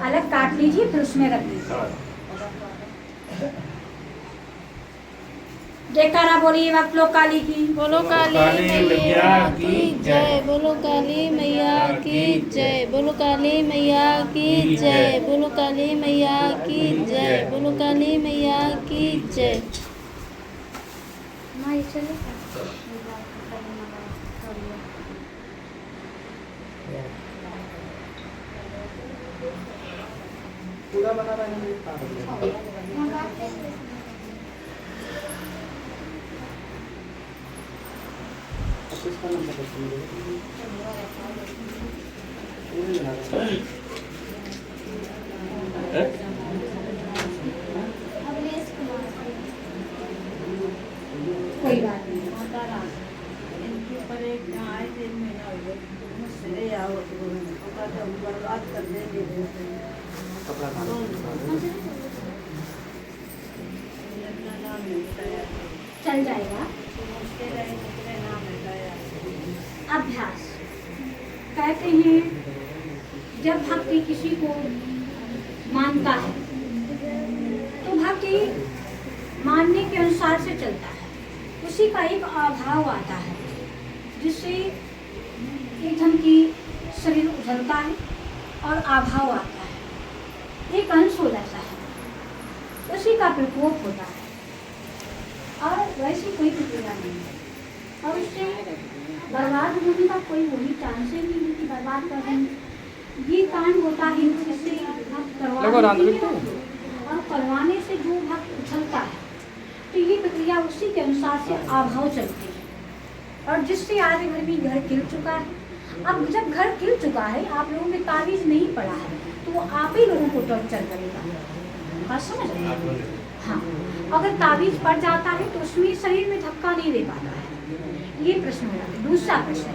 अलग काट लीजिए फिर उसमें रख लीजिए। जयकारा बोलिए आप लोग काली की। बोलो काली मैया की जय। बोलो काली मैया की जय। बोलो काली मैया की जय। बोलो काली मैया की जय। बोलो काली मैया की जय। माँ ये चले पूरा बना रहा है। इसका नंबर कोई बात नहीं। इनके ऊपर एक आए 3 महीना हो गया मुझसे आओ बर्बाद कर देंगे। कपड़ा चल जाएगा। मुश्किल है निकले ना मिलता है। अभ्यास कहते हैं जब भक्ति किसी को मानता है तो भक्ति मानने के अनुसार से चलता है, उसी का एक अभाव आता है जिससे एकदम की शरीर उछलता है और अभाव आता है, एक अंश हो जाता है, उसी का प्रकोप होता है और वैसी कोई प्रक्रिया नहीं है और उससे बर्बाद होने का कोई वही चांस ही नहीं है कि बर्बाद कर देंगे। ये कांड होता है जिससे भक्त करवाने और करवाने से जो भक्त उछलता है तो ये प्रक्रिया उसी के अनुसार से अभाव चलती है और जिससे आज घर भी घर गिर चुका है। अब जब घर गिर चुका है आप लोगों ने ताबीज नहीं पड़ा है तो वो आप ही लोगों को टॉर्चर करेगा। बात समझ रहे हैं? हाँ, अगर ताबीज पड़ जाता है तो उसमें शरीर में धक्का नहीं दे पाता है। ये प्रश्न हो जाता है। दूसरा प्रश्न,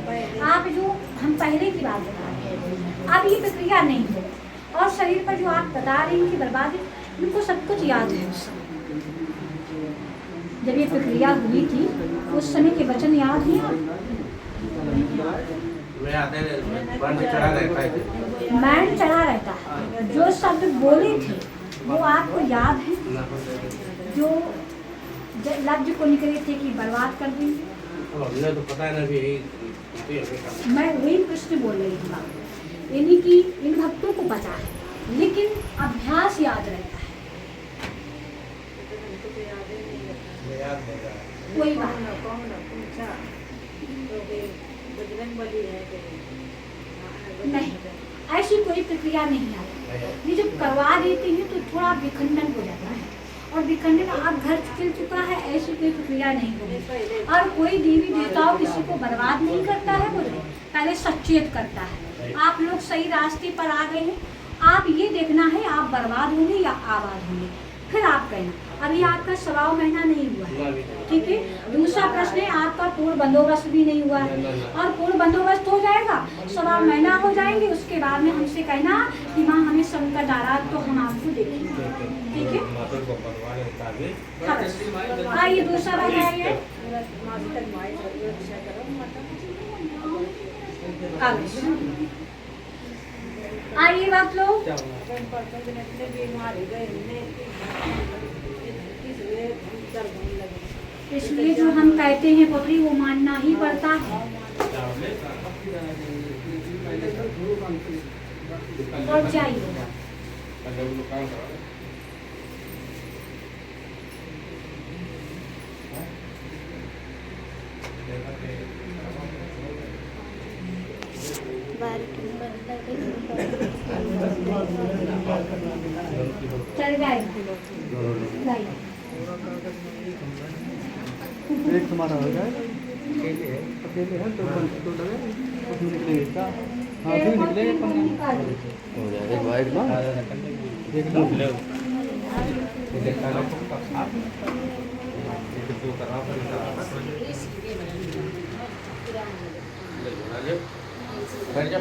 आप जो हम पहले की बात बता रहे हैं अब ये प्रक्रिया नहीं है और शरीर पर जो आप बता रहे हैं कि बर्बादी, उनको सब कुछ याद है। उस समय जब ये प्रक्रिया हुई थी उस समय के वचन याद हैं आप? मैंड चढ़ा रहता है, जो शब्द बोले थे वो आपको याद है, जो लफ्ज को निकले थे कि बर्बाद कर देंगे। तो पता है ना भी मैं वही प्रश्न बोल रही थी, यानी कि इन भक्तों को पता है लेकिन अभ्यास याद रहता है। कोई बात नहीं। कौन पूछा तो बजरंग बली है नहीं, ऐसी कोई प्रक्रिया नहीं है। ये जब करवा देते हैं तो थोड़ा विखंडन हो जाता है और विखंडन आप घर खिल चुका है, ऐसी कोई प्रक्रिया नहीं होगी। और कोई देवी देवताओं किसी को बर्बाद नहीं करता है, बोले पहले सचेत करता है। आप लोग सही रास्ते पर आ गए हैं, आप ये देखना है आप बर्बाद होंगे या आबाद होंगे, फिर आप कहना। अभी आपका 1.25 महीना नहीं हुआ है, ठीक है। दूसरा प्रश्न है आपका पूर्ण बंदोबस्त भी नहीं हुआ है और पूर्ण बंदोबस्त हो जाएगा, 1.25 महीना हो जाएंगे, उसके बाद में हमसे कहना कि माँ हमें संकट आ रहा तो हम आपको देखेंगे, ठीक है। हाँ, आइए दूसरा बताइए। आइए बात लो। इसलिए जो हम कहते हैं पकड़ी वो मानना ही पड़ता है। और चाहिए चल जाएगा। एक तुम्हारा हो जाए अकेले है तो लगे उसमें निकलेगा क्या? हाँ फिर निकलेगा हो जाएगा वाइट ना देख लो बैठ जा।